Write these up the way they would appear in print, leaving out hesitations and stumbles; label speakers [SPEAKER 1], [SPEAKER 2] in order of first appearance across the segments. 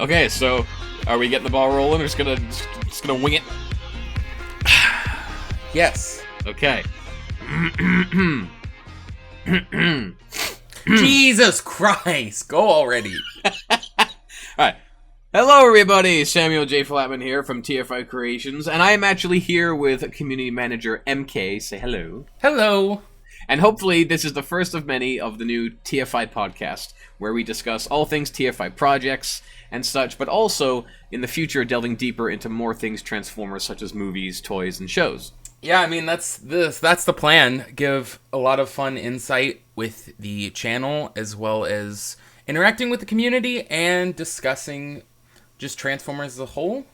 [SPEAKER 1] Okay, so are we getting the ball rolling, or just gonna wing it?
[SPEAKER 2] Yes.
[SPEAKER 1] Okay.
[SPEAKER 2] Jesus Christ, go already.
[SPEAKER 1] Alright. Hello everybody, Samuel J. Flatman here from TFI Creations, and I am actually here with Community Manager MK. Say hello.
[SPEAKER 2] Hello.
[SPEAKER 1] And hopefully this is the first of many of the new TFI podcast, where we discuss all things TFI projects and such, but also, in the future, delving deeper into more things Transformers, such as movies, toys, and shows.
[SPEAKER 2] Yeah, I mean, that's the plan. Give a lot of fun insight with the channel, as well as interacting with the community and discussing just Transformers as a whole.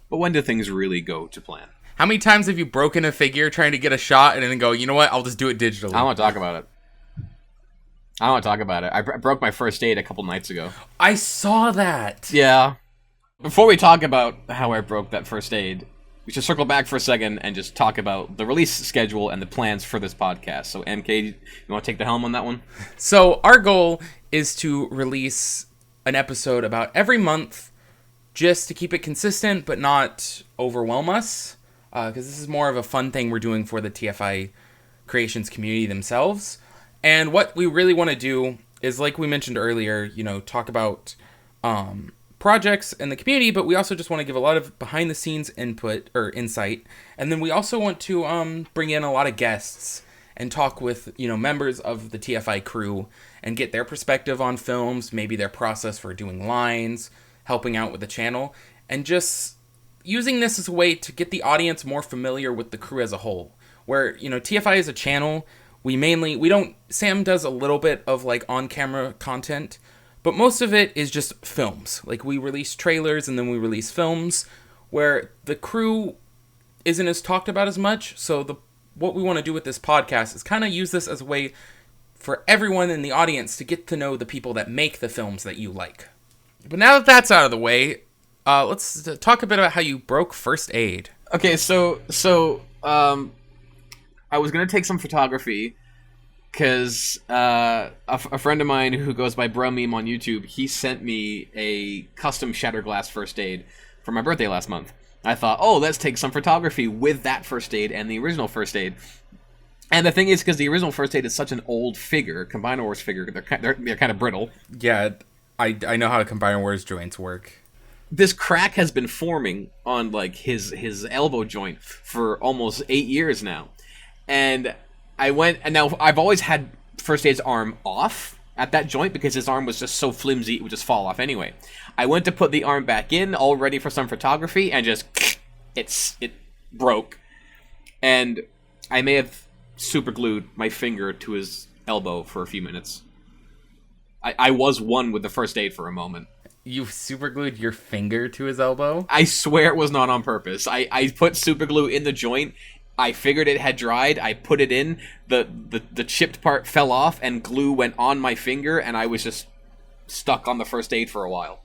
[SPEAKER 1] But when do things really go to plan?
[SPEAKER 2] How many times have you broken a figure trying to get a shot and then go, you know what, I'll just do it digitally?
[SPEAKER 1] I don't want to talk about it. I broke my first aid a couple nights ago.
[SPEAKER 2] I saw that.
[SPEAKER 1] Yeah. Before we talk about how I broke that first aid, we should circle back for a second and just talk about the release schedule and the plans for this podcast. So, MK, you want to take the helm on that one?
[SPEAKER 2] So, our goal is to release an episode about every month, just to keep it consistent but not overwhelm us. Because this is more of a fun thing we're doing for the TFI Creations community themselves. And what we really want to do is, like we mentioned earlier, talk about projects in the community, but we also just want to give a lot of behind-the-scenes input or insight. And then we also want to bring in a lot of guests and talk with, members of the TFI crew and get their perspective on films, maybe their process for doing lines, helping out with the channel, and just using this as a way to get the audience more familiar with the crew as a whole. Where, TFI is a channel, Sam does a little bit of like on-camera content, but most of it is just films. Like, we release trailers and then we release films where the crew isn't as talked about as much. So what we want to do with this podcast is kind of use this as a way for everyone in the audience to get to know the people that make the films that you like. But now that that's out of the way, let's talk a bit about how you broke first aid.
[SPEAKER 1] Okay, so I was going to take some photography because a friend of mine who goes by Bro Meme on YouTube, he sent me a custom Shatterglass first aid for my birthday last month. I thought, let's take some photography with that first aid and the original first aid. And the thing is, because the original first aid is such an old figure, Combiner Wars figure, they're kind of brittle.
[SPEAKER 2] Yeah, I know how Combiner Wars joints work.
[SPEAKER 1] This crack has been forming on like his elbow joint for almost 8 years now. And now I've always had First Aid's arm off at that joint because his arm was just so flimsy it would just fall off anyway. I went to put the arm back in, all ready for some photography, and just it broke. And I may have super glued my finger to his elbow for a few minutes. I was one with the First Aid for a moment.
[SPEAKER 2] You super glued your finger to his elbow?
[SPEAKER 1] I swear it was not on purpose. I put super glue in the joint. I figured it had dried. I put it in. The chipped part fell off, and glue went on my finger, and I was just stuck on the First Aid for a while.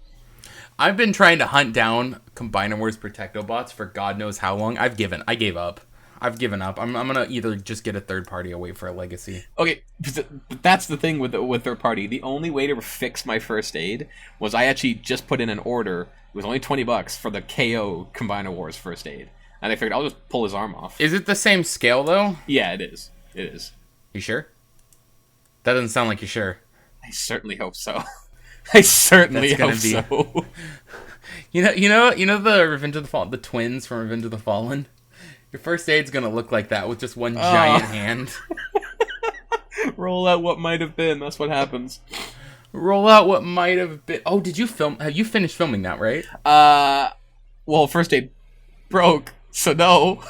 [SPEAKER 2] I've been trying to hunt down Combiner Wars Protectobots for God knows how long. I gave up. I've given up. I'm gonna either just get a third party or wait for a legacy.
[SPEAKER 1] Okay, but that's the thing with third party. The only way to fix my First Aid was I actually just put in an order. It was only $20 for the KO Combiner Wars First Aid. And I figured I'll just pull his arm off.
[SPEAKER 2] Is it the same scale, though?
[SPEAKER 1] Yeah, it is. It is.
[SPEAKER 2] You sure? That doesn't sound like you're sure.
[SPEAKER 1] I certainly hope so. I certainly hope so.
[SPEAKER 2] You know the Revenge of the Fallen, the twins from Revenge of the Fallen? Your First Aid's gonna look like that with just one giant hand.
[SPEAKER 1] Roll out what might have been. That's what happens.
[SPEAKER 2] Roll out what might have been. Oh, did you film? Have you finished filming that, right?
[SPEAKER 1] Well, First Aid broke. So no.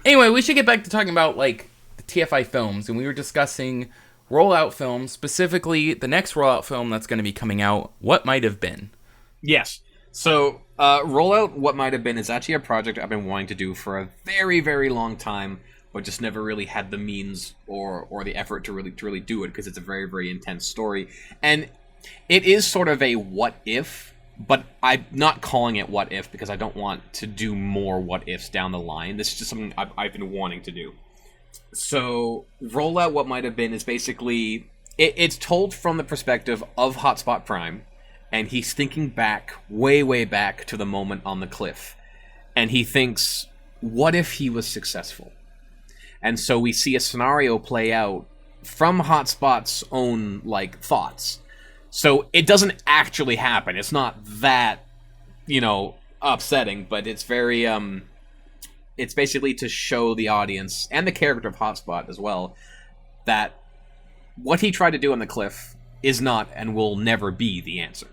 [SPEAKER 2] Anyway, we should get back to talking about like the TFI films, and we were discussing rollout films, specifically the next rollout film that's going to be coming out, What Might Have Been.
[SPEAKER 1] Yes. So, rollout What Might Have Been is actually a project I've been wanting to do for a very, very long time, but just never really had the means or the effort to really do it because it's a very, very intense story, and it is sort of a what if. But I'm not calling it What If because I don't want to do more What Ifs down the line. This is just something I've been wanting to do. So, Rollout What Might Have Been is basically... It's told from the perspective of Hotspot Prime and he's thinking back, way, way back to the moment on the cliff. And he thinks, what if he was successful? And so we see a scenario play out from Hotspot's own, like, thoughts. So it doesn't actually happen. It's not that, upsetting, but it's very, it's basically to show the audience, and the character of Hotspot as well, that what he tried to do on the cliff is not and will never be the answer.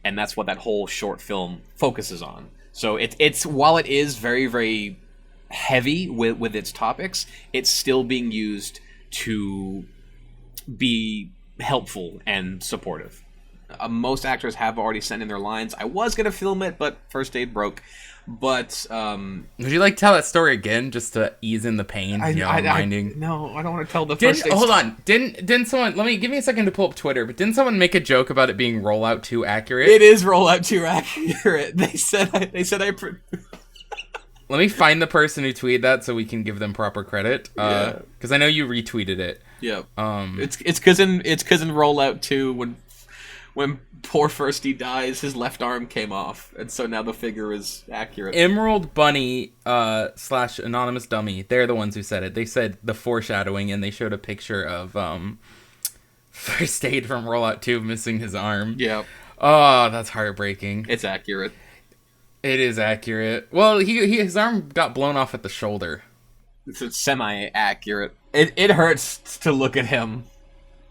[SPEAKER 1] And that's what that whole short film focuses on. So it's while it is very, very heavy with its topics, it's still being used to be helpful and supportive. Most actors have already sent in their lines. I was going to film it, but First Aid broke. But
[SPEAKER 2] would you like to tell that story again, just to ease in the pain?
[SPEAKER 1] No, I don't want to tell the first.
[SPEAKER 2] Hold on, didn't someone? Give me a second to pull up Twitter. But didn't someone make a joke about it being Rollout 2 accurate?
[SPEAKER 1] It is Rollout 2 accurate. They said I.
[SPEAKER 2] Let me find the person who tweeted that so we can give them proper credit. Because I know you retweeted it.
[SPEAKER 1] Yeah. It's because in Rollout 2 when poor Firsty dies, his left arm came off, and so now the figure is accurate.
[SPEAKER 2] Emerald Bunny / Anonymous Dummy, they're the ones who said it. They said the foreshadowing, and they showed a picture of First Aid from Rollout 2 missing his arm.
[SPEAKER 1] Yeah.
[SPEAKER 2] Oh, that's heartbreaking.
[SPEAKER 1] It's accurate.
[SPEAKER 2] It is accurate. Well, his arm got blown off at the shoulder.
[SPEAKER 1] It's semi-accurate. It hurts to look at him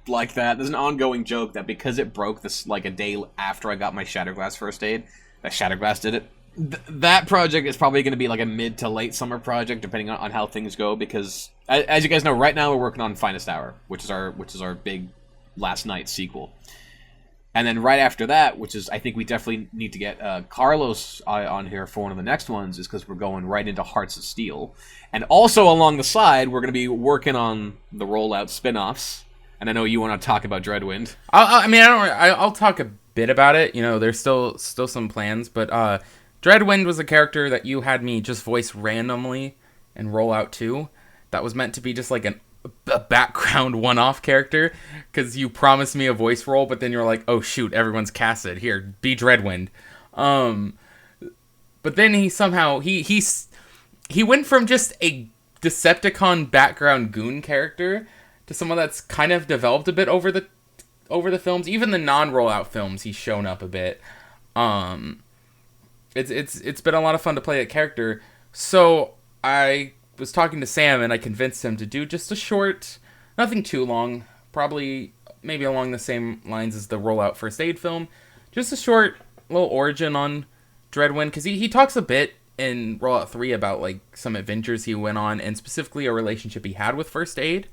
[SPEAKER 1] like that. There's an ongoing joke that because it broke this like a day after I got my Shatterglass First Aid, that Shatterglass did it. That project is probably going to be like a mid to late summer project, depending on how things go. Because as you guys know, right now we're working on Finest Hour, which is our big last night sequel. And then right after that, which is I think we definitely need to get Carlos on here for one of the next ones, is because we're going right into Hearts of Steel. And also along the side, we're going to be working on the Rollout spin-offs. And I know you want to talk about Dreadwind.
[SPEAKER 2] I'll talk a bit about it. There's still some plans, but Dreadwind was a character that you had me just voice randomly in Rollout 2. That was meant to be just like a background one-off character, because you promised me a voice role, but then you're like, oh shoot, everyone's casted. Here, be Dreadwind. But then he somehow he went from just a Decepticon background goon character to someone that's kind of developed a bit over the films. Even the non-Rollout films, he's shown up a bit. It's been a lot of fun to play that character. So I was talking to Sam, and I convinced him to do just a short, nothing too long, probably maybe along the same lines as the Rollout First Aid film, just a short little origin on Dreadwind, because he talks a bit in Rollout 3 about like some adventures he went on, and specifically a relationship he had with First Aid.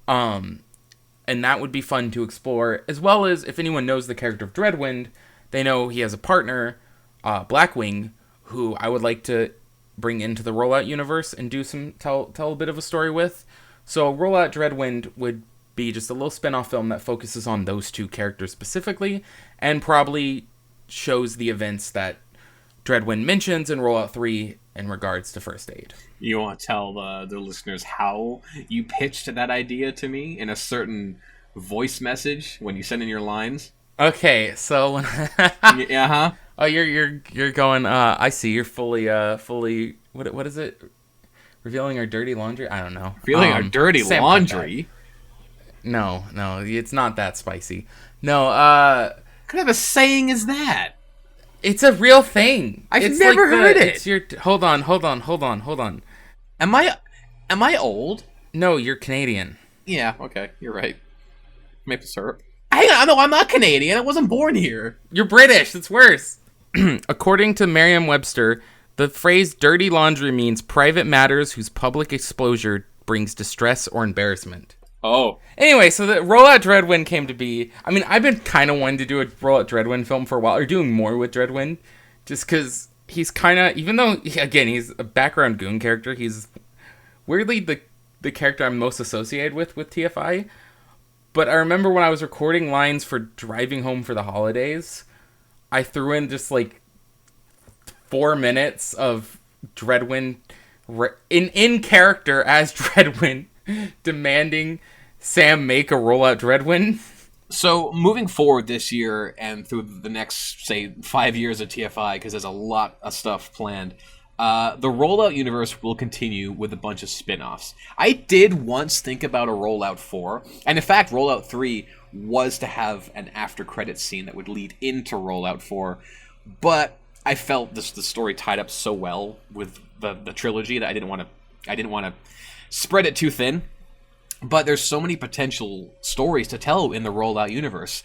[SPEAKER 2] And that would be fun to explore, as well as if anyone knows the character of Dreadwind, they know he has a partner, Blackwing, who I would like to bring into the Rollout universe and do tell a bit of a story with. So Rollout Dreadwind would be just a little spin-off film that focuses on those two characters specifically, and probably shows the events that Dreadwind mentions in Rollout 3 in regards to First Aid.
[SPEAKER 1] You want to tell the listeners how you pitched that idea to me in a certain voice message when you send in your lines?
[SPEAKER 2] Okay, so when oh, you're going. I see. You're fully. What is it? Revealing our dirty laundry. I don't know.
[SPEAKER 1] Revealing our dirty laundry.
[SPEAKER 2] No, it's not that spicy. No.
[SPEAKER 1] What kind of a saying is that?
[SPEAKER 2] It's a real thing.
[SPEAKER 1] I've never heard it.
[SPEAKER 2] It's hold on.
[SPEAKER 1] Am I old?
[SPEAKER 2] No, you're Canadian.
[SPEAKER 1] Yeah, okay, you're right. Maple syrup. Hang on, no, I'm not Canadian. I wasn't born here.
[SPEAKER 2] You're British. It's worse. According to Merriam-Webster, the phrase dirty laundry means private matters whose public exposure brings distress or embarrassment.
[SPEAKER 1] Oh.
[SPEAKER 2] Anyway, so the Rollout Dreadwind came to be. I mean, I've been kind of wanting to do a Rollout Dreadwind film for a while, or doing more with Dreadwind, just because he's kind of, even though, again, he's a background goon character, he's weirdly the character I'm most associated with TFI. But I remember when I was recording lines for Driving Home for the Holidays, I threw in just like 4 minutes of Dreadwind in character as Dreadwind demanding Sam make a Rollout Dreadwind.
[SPEAKER 1] So moving forward this year and through the next, say, 5 years of TFI, because there's a lot of stuff planned, the rollout universe will continue with a bunch of spin-offs. I did once think about a rollout 4, and in fact, rollout 3 was to have an after-credit scene that would lead into rollout 4, but I felt the story tied up so well with the trilogy that I didn't want to spread it too thin. But there's so many potential stories to tell in the rollout universe.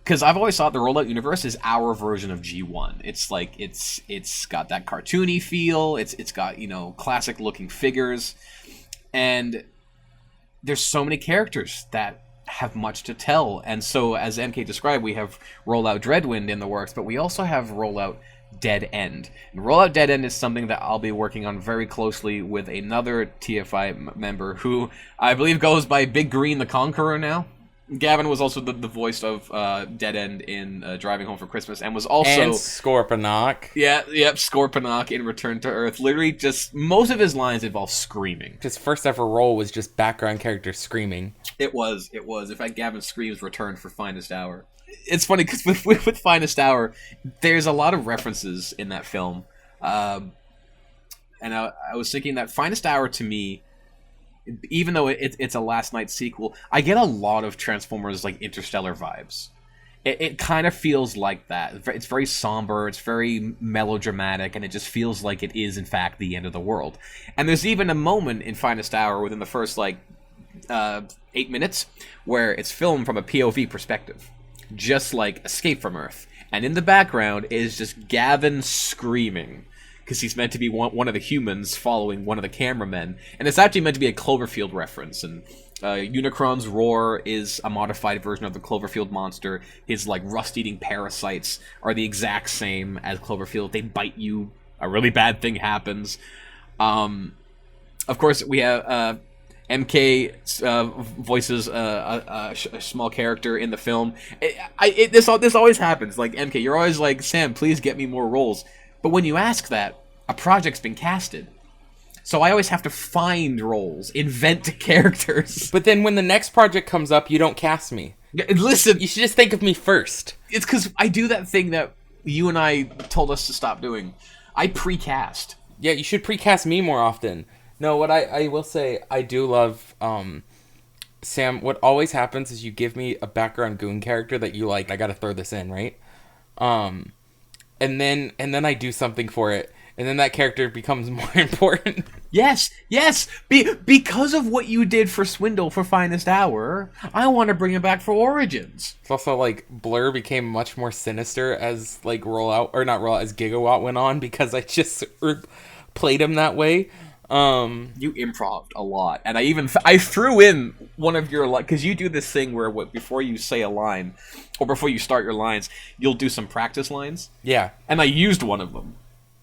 [SPEAKER 1] Because I've always thought the rollout universe is our version of G1. It's like it's got that cartoony feel. It's got, classic looking figures, and there's so many characters that have much to tell. And so, as MK described, we have rollout Dreadwind in the works, but we also have rollout Dead End. And rollout Dead End is something that I'll be working on very closely with another TFI member who I believe goes by Big Green the Conqueror now. Gavin was also the voice of Dead End in Driving Home for Christmas, and was also...
[SPEAKER 2] And Scorponok.
[SPEAKER 1] Yep, Scorponok in Return to Earth. Literally just... Most of his lines involve screaming.
[SPEAKER 2] His first ever role was just background character screaming.
[SPEAKER 1] It was. In fact, Gavin Screams returned for Finest Hour. It's funny, because with Finest Hour, there's a lot of references in that film. And I was thinking that Finest Hour, to me... Even though it's a Last Night sequel, I get a lot of Transformers, like, Interstellar vibes. It kind of feels like that. It's very somber, it's very melodramatic, and it just feels like it is, in fact, the end of the world. And there's even a moment in Finest Hour within the first, 8 minutes where it's filmed from a POV perspective. Just like Escape from Earth. And in the background is just Gavin screaming. Because he's meant to be one of the humans following one of the cameramen. And it's actually meant to be a Cloverfield reference. And Unicron's roar is a modified version of the Cloverfield monster. His, rust-eating parasites are the exact same as Cloverfield. They bite you. A really bad thing happens. Of course, we have MK voices a small character in the film. This always happens. Like, MK, you're always like, Sam, please get me more roles. But when you ask that, a project's been casted. So I always have to find roles, invent characters.
[SPEAKER 2] But then when the next project comes up, you don't cast me.
[SPEAKER 1] Listen,
[SPEAKER 2] you should just think of me first.
[SPEAKER 1] It's because I do that thing that you and I told us to stop doing. I precast.
[SPEAKER 2] Yeah, you should precast me more often. No, what I will say, I do love, Sam, what always happens is you give me a background goon character that you like, I gotta throw this in, right? And then I do something for it, and then that character becomes more important.
[SPEAKER 1] Yes. Because of what you did for Swindle for Finest Hour, I want to bring it back for Origins.
[SPEAKER 2] It's also Blur became much more sinister as as Gigawatt went on, because I just played him that way.
[SPEAKER 1] You improv'd a lot, and I threw in one of your, because you do this thing where before you say a line, or before you start your lines, you'll do some practice lines.
[SPEAKER 2] Yeah,
[SPEAKER 1] and I used one of them.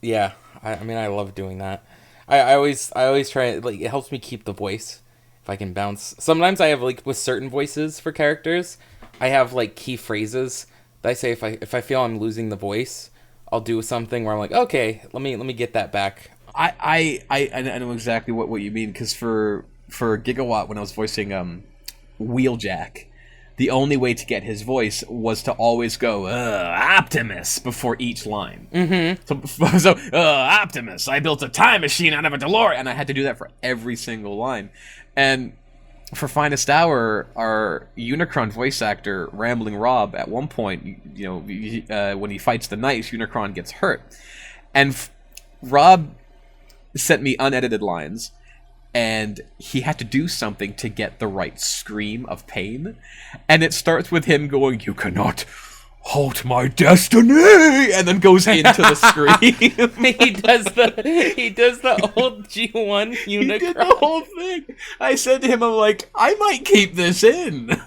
[SPEAKER 2] Yeah, I love doing that. I always try, it helps me keep the voice if I can bounce. Sometimes I have with certain voices for characters, I have key phrases that I say if I feel I'm losing the voice, I'll do something where I'm like, okay, let me get that back.
[SPEAKER 1] I know exactly what you mean, because for Gigawatt, when I was voicing Wheeljack, the only way to get his voice was to always go Optimus before each line. Mm-hmm. So Optimus, I built a time machine out of a DeLorean, and I had to do that for every single line. And for Finest Hour, our Unicron voice actor, Rambling Rob, at one point, when he fights the Knights, Unicron gets hurt, and Rob sent me unedited lines, and he had to do something to get the right scream of pain, and it starts with him going, "You cannot halt my destiny," and then goes into the scream.
[SPEAKER 2] he does the old G1 Unicron.
[SPEAKER 1] He did the whole thing. I said to him, I'm like, I might keep this in.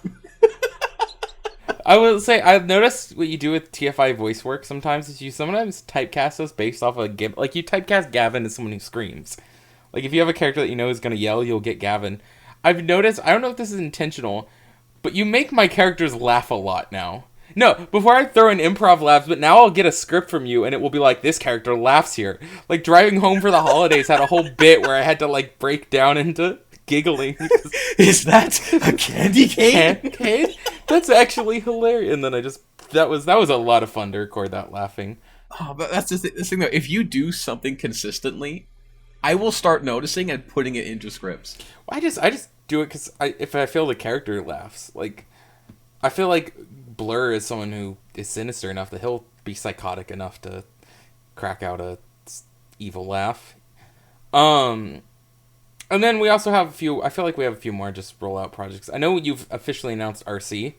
[SPEAKER 2] I will say, I've noticed what you do with TFI voice work sometimes is you sometimes typecast us based off of you typecast Gavin as someone who screams. If you have a character that you know is going to yell, you'll get Gavin. I've noticed, I don't know if this is intentional, but you make my characters laugh a lot now. No, before I throw in improv laughs, but now I'll get a script from you and it will be this character laughs here. Driving Home for the Holidays had a whole bit where I had to break down into giggling.
[SPEAKER 1] Is that a candy cane?
[SPEAKER 2] Cane? That's actually hilarious. And then that was a lot of fun to record that laughing.
[SPEAKER 1] Oh, but that's the thing though. If you do something consistently, I will start noticing and putting it into scripts.
[SPEAKER 2] I just do it because if I feel the character laughs, like I feel like Blur is someone who is sinister enough that he'll be psychotic enough to crack out a evil laugh. And then we also have a few. I feel like we have a few more just rollout projects. I know you've officially announced RC.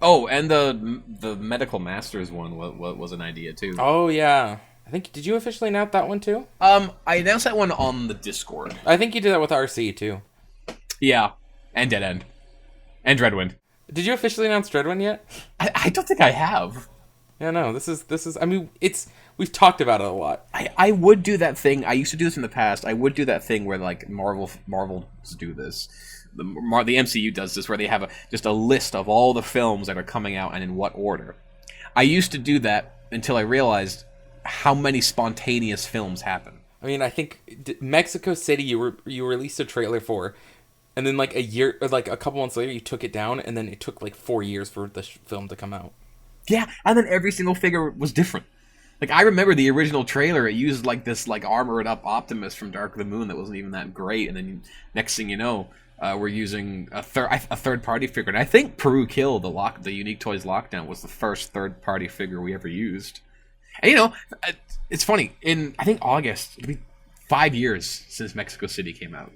[SPEAKER 1] Oh, and the Medical Masters one was an idea too.
[SPEAKER 2] Oh yeah, I think did you officially announce that one too?
[SPEAKER 1] I announced that one on the Discord.
[SPEAKER 2] I think you did that with RC too.
[SPEAKER 1] Yeah, and Dead End, and Dreadwind.
[SPEAKER 2] Did you officially announce Dreadwind yet?
[SPEAKER 1] I don't think I have.
[SPEAKER 2] Yeah, no. This is. I mean, we've talked about it a lot.
[SPEAKER 1] I would do that thing. I used to do this in the past. I would do that thing where like Marvel's do this. The MCU does this where they have just a list of all the films that are coming out and in what order. I used to do that until I realized how many spontaneous films happen.
[SPEAKER 2] I mean, I think Mexico City you released a trailer for, and then like a year or like a couple months later you took it down, and then it took like 4 years for the film to come out.
[SPEAKER 1] Yeah, and then every single figure was different. Like I remember the original trailer, it used like this like armored up Optimus from Dark of the Moon that wasn't even that great, and then next thing you know, we're using a third party figure. And I think Peru Kill, the Unique Toys Lockdown, was the first third party figure we ever used. And you know, it's funny. In I think August, it'll be 5 years since Mexico City came out.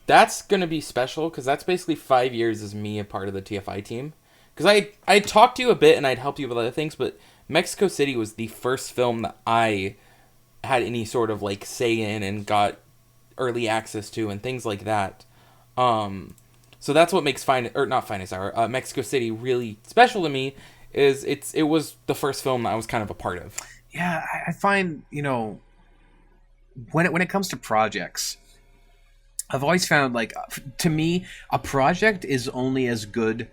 [SPEAKER 2] That's gonna be special because that's basically 5 years as me a part of the TFI team. Because I talked to you a bit and I'd helped you with other things, but Mexico City was the first film that I had any sort of like say in and got early access to and things like that. So that's what makes Mexico City really special to me. Is it was the first film that I was kind of a part of.
[SPEAKER 1] Yeah, I find, you know, when it comes to projects, I've always found like to me a project is only as good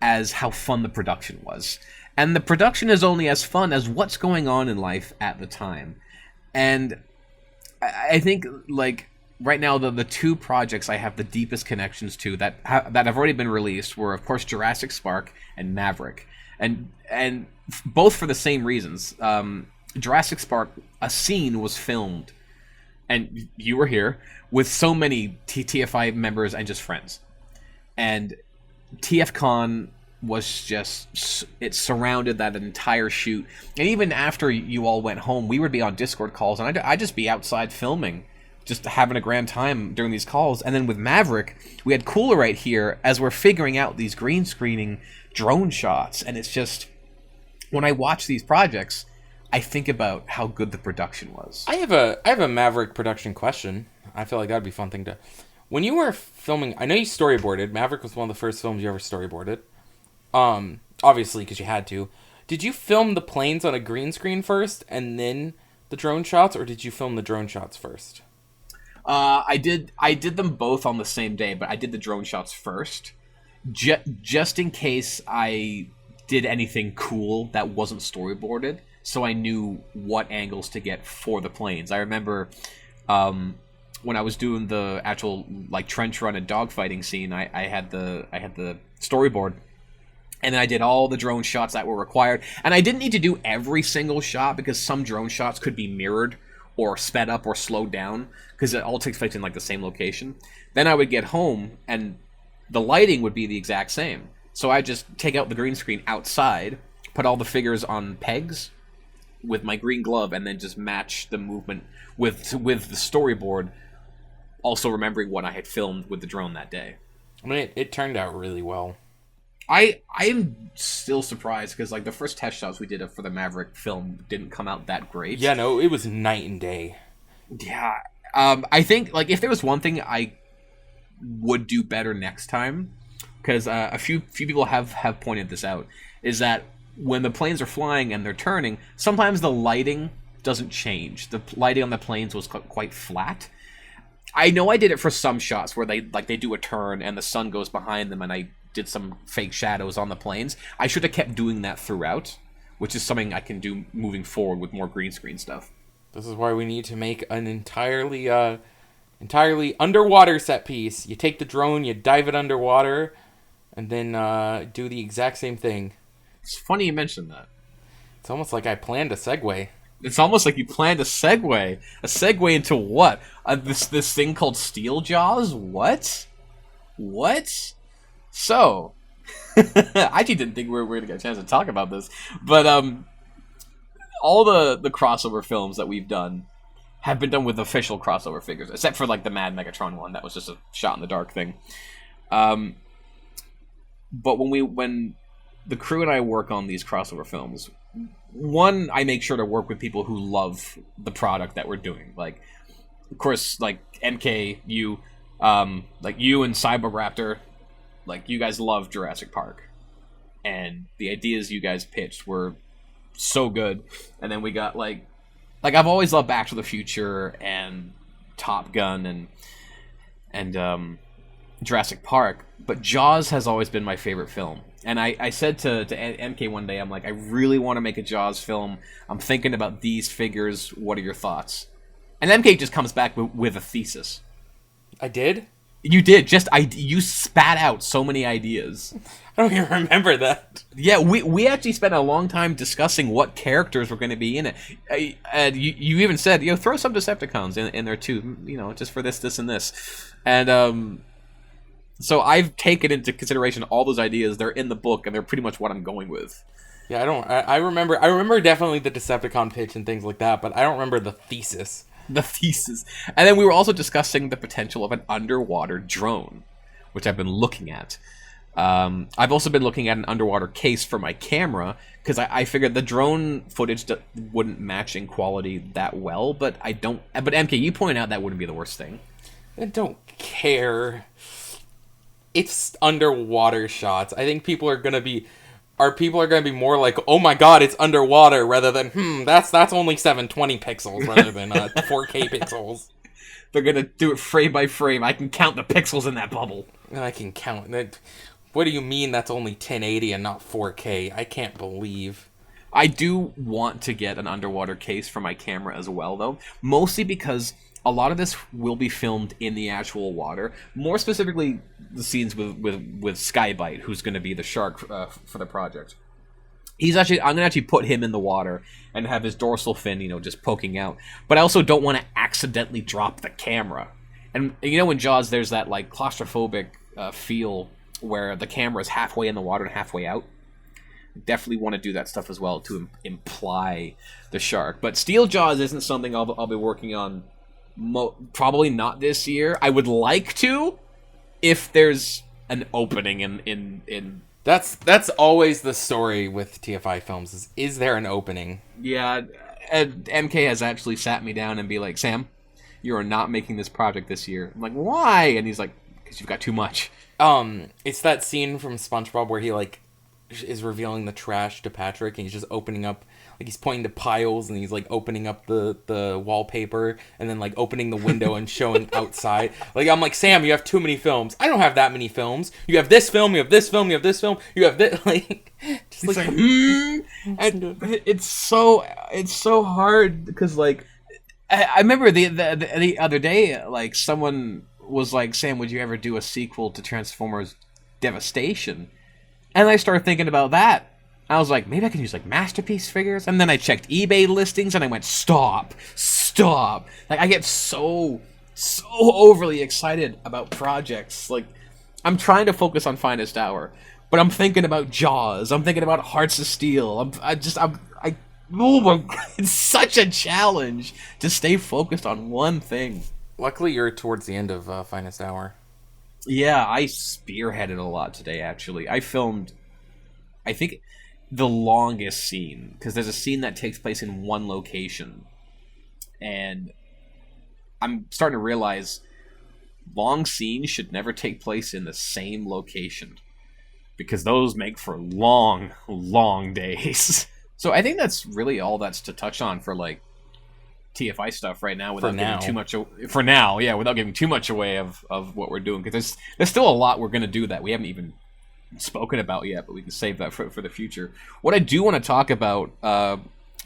[SPEAKER 1] as how fun the production was. And the production is only as fun as what's going on in life at the time. And I think, like, right now, the two projects I have the deepest connections to that have already been released were, of course, Jurassic Spark and Maverick. And both for the same reasons. Jurassic Spark, a scene was filmed, and you were here, with so many TFI members and just friends. And TFCon was just, it surrounded that entire shoot. And even after you all went home, we would be on Discord calls, and I'd just be outside filming, just having a grand time during these calls. And then with Maverick, we had Cooler right here as we're figuring out these green screening drone shots. And it's just, when I watch these projects, I think about how good the production was.
[SPEAKER 2] I have a Maverick production question. I feel like that'd be a fun thing to... When you were filming, I know you storyboarded. Maverick was one of the first films you ever storyboarded. Obviously, because you had to. Did you film the planes on a green screen first and then the drone shots, or did you film the drone shots first?
[SPEAKER 1] I did them both on the same day, but I did the drone shots first, just in case I did anything cool that wasn't storyboarded, so I knew what angles to get for the planes. I remember when I was doing the actual like trench run and dogfighting scene, I had the storyboard. And then I did all the drone shots that were required. And I didn't need to do every single shot because some drone shots could be mirrored or sped up or slowed down because it all takes place in like the same location. Then I would get home and the lighting would be the exact same. So I'd just take out the green screen outside, put all the figures on pegs with my green glove, and then just match the movement with the storyboard, also remembering what I had filmed with the drone that day.
[SPEAKER 2] I mean, it turned out really well.
[SPEAKER 1] I am still surprised because like the first test shots we did for the Maverick film didn't come out that great.
[SPEAKER 2] Yeah, no, it was night and day.
[SPEAKER 1] Yeah, I think like if there was one thing I would do better next time, because a few people have pointed this out, is that when the planes are flying and they're turning, sometimes the lighting doesn't change. The lighting on the planes was quite flat. I know I did it for some shots where they do a turn and the sun goes behind them, and I did some fake shadows on the planes. I should have kept doing that throughout, which is something I can do moving forward with more green screen stuff.
[SPEAKER 2] This is why we need to make an entirely Entirely underwater set piece. You take the drone, you dive it underwater, and then do the exact same thing.
[SPEAKER 1] It's funny you mentioned that.
[SPEAKER 2] It's almost like I planned a segue.
[SPEAKER 1] It's almost like you planned a segue. A segue into what? This thing called Steel Jaws? What? What? So, I actually didn't think we were going to get a chance to talk about this, but all the crossover films that we've done have been done with official crossover figures, except for like the Mad Megatron one that was just a shot in the dark thing. But when the crew and I work on these crossover films, one, I make sure to work with people who love the product that we're doing. Like, of course, like MK, you and Cyberraptor, like you guys love Jurassic Park, and the ideas you guys pitched were so good. And then we got like I've always loved Back to the Future and Top Gun and Jurassic Park, but Jaws has always been my favorite film. And I said to MK one day, I'm like, I really want to make a Jaws film. I'm thinking about these figures. What are your thoughts? And MK just comes back with a thesis.
[SPEAKER 2] I did?
[SPEAKER 1] You did. You spat out so many ideas.
[SPEAKER 2] I don't even remember that.
[SPEAKER 1] Yeah, we actually spent a long time discussing what characters were going to be in it. And you even said, throw some Decepticons in there too, just for this, and this. And so I've taken into consideration all those ideas. They're in the book, and they're pretty much what I'm going with.
[SPEAKER 2] Yeah, I remember definitely the Decepticon pitch and things like that, but I don't remember the thesis.
[SPEAKER 1] The thesis. And then we were also discussing the potential of an underwater drone, which I've been looking at. I've also been looking at an underwater case for my camera, because I figured the drone footage wouldn't match in quality that well, but But MK, you point out that wouldn't be the worst thing.
[SPEAKER 2] I don't care. It's underwater shots. I think people are gonna be more like, oh my god, it's underwater, rather than that's only 720 pixels rather than 4K pixels.
[SPEAKER 1] They're gonna do it frame by frame. I can count the pixels in that bubble.
[SPEAKER 2] I can count that. What do you mean that's only 1080 and not 4K? I can't believe.
[SPEAKER 1] I do want to get an underwater case for my camera as well, though, mostly because a lot of this will be filmed in the actual water. More specifically, the scenes with Skybite, who's going to be the shark for the project. I'm going to actually put him in the water and have his dorsal fin, just poking out. But I also don't want to accidentally drop the camera. And in Jaws, there's that like claustrophobic feel where the camera is halfway in the water and halfway out. Definitely want to do that stuff as well to imply the shark. But Steel Jaws isn't something I'll be working on. Probably not this year. I would like to, if there's an opening in.
[SPEAKER 2] That's always the story with TFI films. Is there an opening? Yeah,
[SPEAKER 1] and MK has actually sat me down and be like, Sam, you are not making this project this year. I'm like, why? And he's like, because you've got too much.
[SPEAKER 2] It's that scene from SpongeBob where he like is revealing the trash to Patrick, and he's just opening up. Like, he's pointing to piles, and he's, like, opening up the wallpaper, and then, like, opening the window and showing outside. Like, I'm like, Sam, you have too many films. I don't have that many films. You have this film, you have this film, you have this film, you have this, like... Just
[SPEAKER 1] like it's so hard, because, like... I remember the other day, like, someone was like, Sam, would you ever do a sequel to Transformers Devastation? And I started thinking about that. I was like, maybe I can use, like, Masterpiece figures? And then I checked eBay listings, and I went, stop. Like, I get so overly excited about projects. Like, I'm trying to focus on Finest Hour, but I'm thinking about Jaws. I'm thinking about Hearts of Steel. Oh my God, it's such a challenge to stay focused on one thing.
[SPEAKER 2] Luckily, you're towards the end of Finest Hour.
[SPEAKER 1] Yeah, I spearheaded a lot today, actually. I filmed, I think, the longest scene, because there's a scene that takes place in one location, and I'm starting to realize long scenes should never take place in the same location, because those make for long days. So I think that's really all that's to touch on for, like, TFI stuff right now, without giving too much. For now, yeah, without giving too much away of what we're doing, because there's still a lot we're gonna do that we haven't even spoken about yet, but we can save that for the future. What I do want to talk about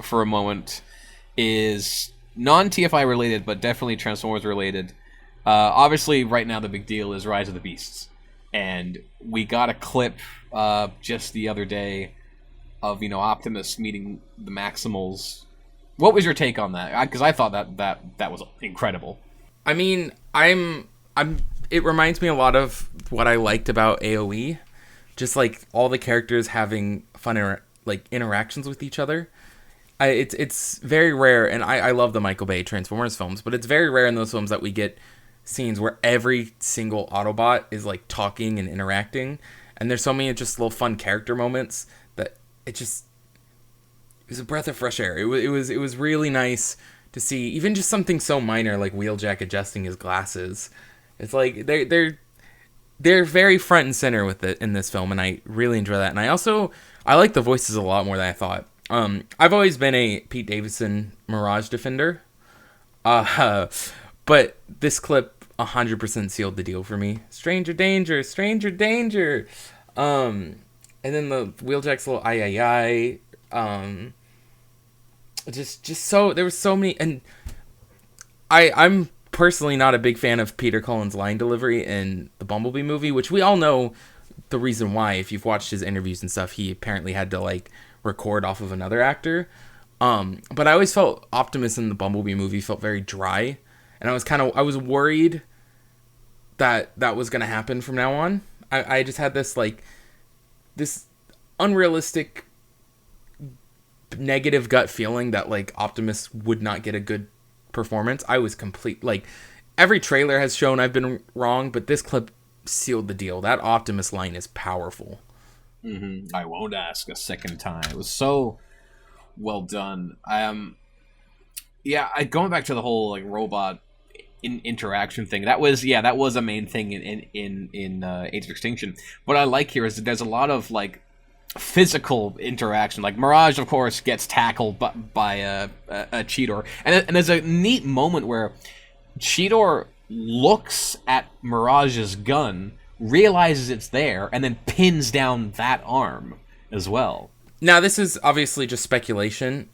[SPEAKER 1] for a moment is non-TFI related, but definitely Transformers related. Obviously, right now the big deal is Rise of the Beasts, and we got a clip just the other day of Optimus meeting the Maximals. What was your take on that? Because I thought that was incredible.
[SPEAKER 2] I mean, I'm. It reminds me a lot of what I liked about AOE, just like all the characters having fun interactions with each other. It's very rare, and I love the Michael Bay Transformers films, but it's very rare in those films that we get scenes where every single Autobot is like talking and interacting, and there's so many just little fun character moments that it was a breath of fresh air. It was really nice to see, even just something so minor like Wheeljack adjusting his glasses. It's like they're very front and center with it in this film, and I really enjoy that. And I like the voices a lot more than I thought. I've always been a Pete Davidson Mirage defender, but this clip 100% sealed the deal for me. Stranger danger, stranger danger. And then the Wheeljack's little ay. Just so there was so many, and I'm personally not a big fan of Peter Cullen's line delivery in the Bumblebee movie, which we all know the reason why. If you've watched his interviews and stuff, he apparently had to like record off of another actor. But I always felt Optimus in the Bumblebee movie felt very dry, and I was worried that was going to happen from now on. I just had this unrealistic negative gut feeling that like Optimus would not get a good performance. I was every trailer has shown I've been wrong, but this clip sealed the deal. That Optimus line is powerful.
[SPEAKER 1] Mm-hmm. I won't ask a second time. It was so well done. Going back to the whole like robot interaction thing. That was a main thing in Age of Extinction. What I like here is that there's a lot of like physical interaction. Like Mirage, of course, gets tackled by a Cheetor, and there's a neat moment where Cheetor looks at Mirage's gun, realizes it's there, and then pins down that arm as well.
[SPEAKER 2] Now, this is obviously just speculation.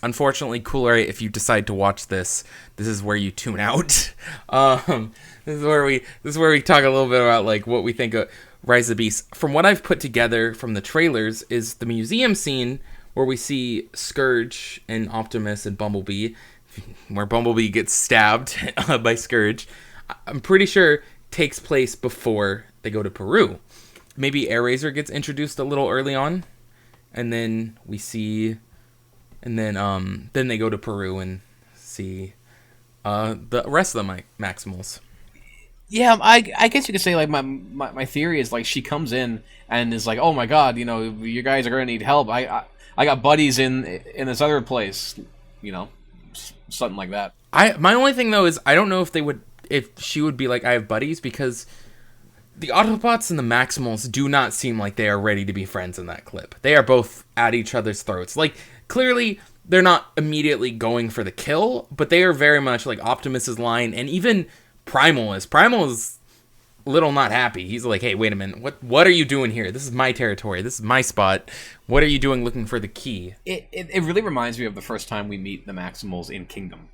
[SPEAKER 2] Unfortunately, Cooler, if you decide to watch this is where you tune out. This is where we talk a little bit about like what we think of Rise of the Beasts. From what I've put together from the trailers is the museum scene where we see Scourge and Optimus and Bumblebee, where Bumblebee gets stabbed by Scourge. I'm pretty sure takes place before they go to Peru. Maybe Airazor gets introduced a little early on, and then we see, and then they go to Peru and see the rest of the Maximals.
[SPEAKER 1] Yeah, I guess you could say like my theory is like she comes in and is like, oh my god, you guys are gonna need help. I got buddies in this other place, something like that.
[SPEAKER 2] My only thing though is I don't know if she would be like, I have buddies, because the Autobots and the Maximals do not seem like they are ready to be friends in that clip. They are both at each other's throats. Like clearly they're not immediately going for the kill, but they are very much like Optimus's line, and even Primal is a little not happy. He's like, hey, wait a minute. What are you doing here? This is my territory. This is my spot. What are you doing looking for the key?
[SPEAKER 1] It really reminds me of the first time we meet the Maximals in Kingdom.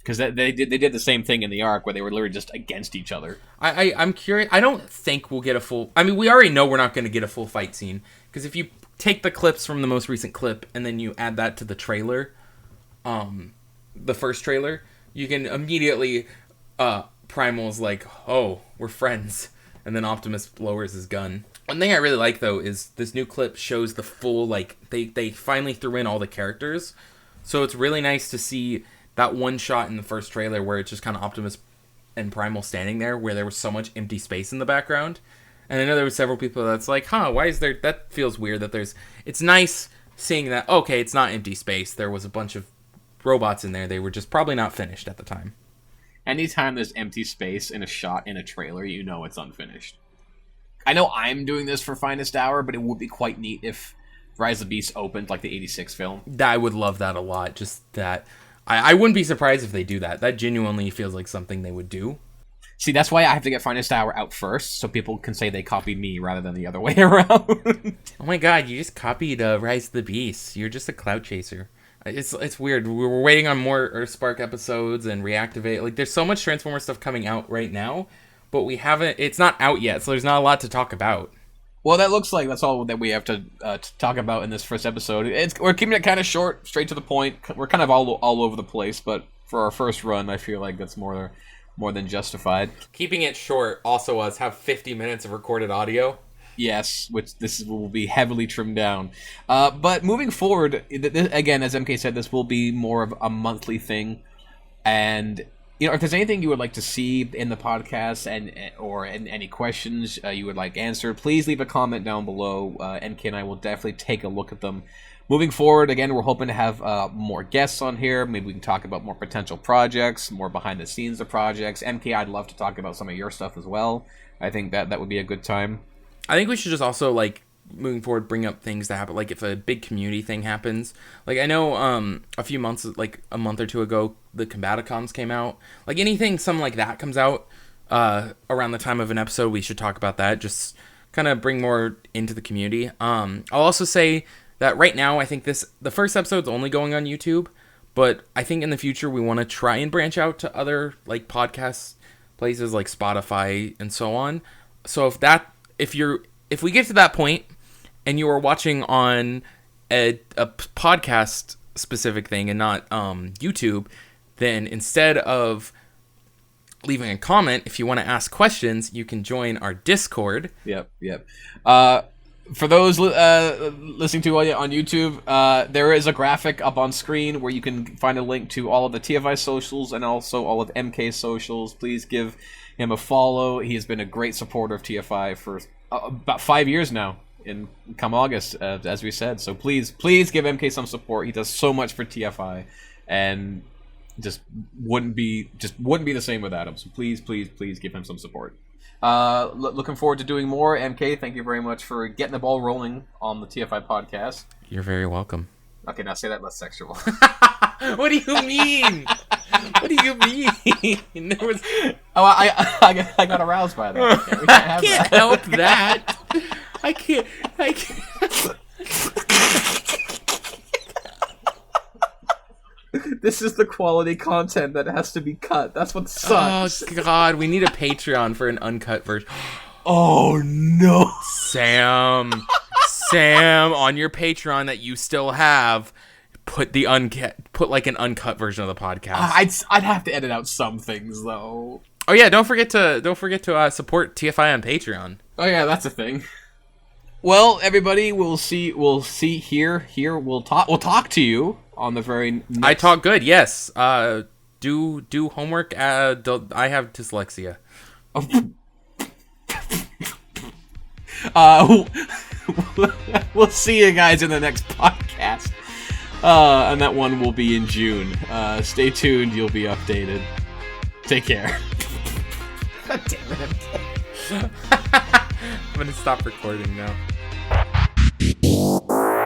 [SPEAKER 1] Because they did the same thing in the Ark where they were literally just against each other.
[SPEAKER 2] I'm curious. I don't think we'll get a full... I mean, we already know we're not going to get a full fight scene. Because if you take the clips from the most recent clip and then you add that to the trailer, the first trailer, you can immediately... Primal's like, oh, we're friends. And then Optimus lowers his gun. One thing I really like, though, is this new clip shows the full, like, they finally threw in all the characters. So it's really nice to see that one shot in the first trailer where it's just kind of Optimus and Primal standing there, where there was so much empty space in the background. And I know there were several people that's like, why is there... That feels weird that there's... It's nice seeing that, okay, it's not empty space. There was a bunch of robots in there. They were just probably not finished at the time.
[SPEAKER 1] Anytime there's empty space in a shot in a trailer, you know it's unfinished. I know I'm doing this for Finest Hour, but it would be quite neat if Rise of the Beasts opened like the 86 film.
[SPEAKER 2] I would love that a lot. Just that... I wouldn't be surprised if they do that. That genuinely feels like something they would do.
[SPEAKER 1] See, that's why I have to get Finest Hour out first, so people can say they copied me rather than the other way around.
[SPEAKER 2] Oh my god, you just copied Rise of the Beast. You're just a cloud chaser. It's weird. We were waiting on more Earthspark episodes and Reactivate. Like, there's so much Transformer stuff coming out right now, but we haven't. It's not out yet, so there's not a lot to talk about.
[SPEAKER 1] Well, that looks like that's all that we have to talk about in this first episode. We're keeping it kind of short, straight to the point. We're kind of all over the place, but for our first run, I feel like that's more than justified.
[SPEAKER 2] Keeping it short also was have 50 minutes of recorded audio.
[SPEAKER 1] Yes, which this will be heavily trimmed down. But moving forward, again, as MK said, this will be more of a monthly thing. And, you know, if there's anything you would like to see in the podcast or any questions you would like answered, please leave a comment down below. MK and I will definitely take a look at them. Moving forward, again, we're hoping to have more guests on here. Maybe we can talk about more potential projects, more behind the scenes of projects. MK, I'd love to talk about some of your stuff as well. I think that would be a good time.
[SPEAKER 2] I think we should just also, like, moving forward, bring up things that happen. Like, if a big community thing happens. Like, I know a few months, like a month or two ago, the Combaticons came out. Like, anything, something like that comes out around the time of an episode, we should talk about that. Just kind of bring more into the community. I'll also say that right now, I think the first episode's only going on YouTube. But I think in the future, we want to try and branch out to other, like, podcast places like Spotify and so on. So if we get to that point and you are watching on a podcast specific thing and not YouTube, then instead of leaving a comment, if you want to ask questions, you can join our Discord.
[SPEAKER 1] Yep. For those listening to on YouTube, there is a graphic up on screen where you can find a link to all of the TFI socials and also all of MK's socials. Please give him a follow. He has been a great supporter of TFI for about 5 years now, come August, as we said. So please give MK some support. He does so much for TFI, and just wouldn't be the same without him. So please give him some support. Looking forward to doing more. MK, thank you very much for getting the ball rolling on the TFI podcast.
[SPEAKER 2] You're very welcome.
[SPEAKER 1] Okay, now say that less sexual.
[SPEAKER 2] What do you mean? What do you mean? There was...
[SPEAKER 1] Oh, I got aroused by that. We can't have
[SPEAKER 2] I can't help that. I can't.
[SPEAKER 1] This is the quality content that has to be cut. That's what sucks.
[SPEAKER 2] Oh, God. We need a Patreon for an uncut version.
[SPEAKER 1] Oh, no.
[SPEAKER 2] Sam, on your Patreon that you still have, put like an uncut version of the podcast.
[SPEAKER 1] I'd have to edit out some things, though.
[SPEAKER 2] Oh yeah, don't forget to support TFI on Patreon.
[SPEAKER 1] Oh yeah, that's a thing. Well, everybody, we'll see here. We'll talk to you on the very next...
[SPEAKER 2] I talk good, yes. Do homework. I have dyslexia.
[SPEAKER 1] We'll see you guys in the next podcast. And that one will be in June. Stay tuned, you'll be updated. Take care.
[SPEAKER 2] God damn it. I'm gonna stop recording now.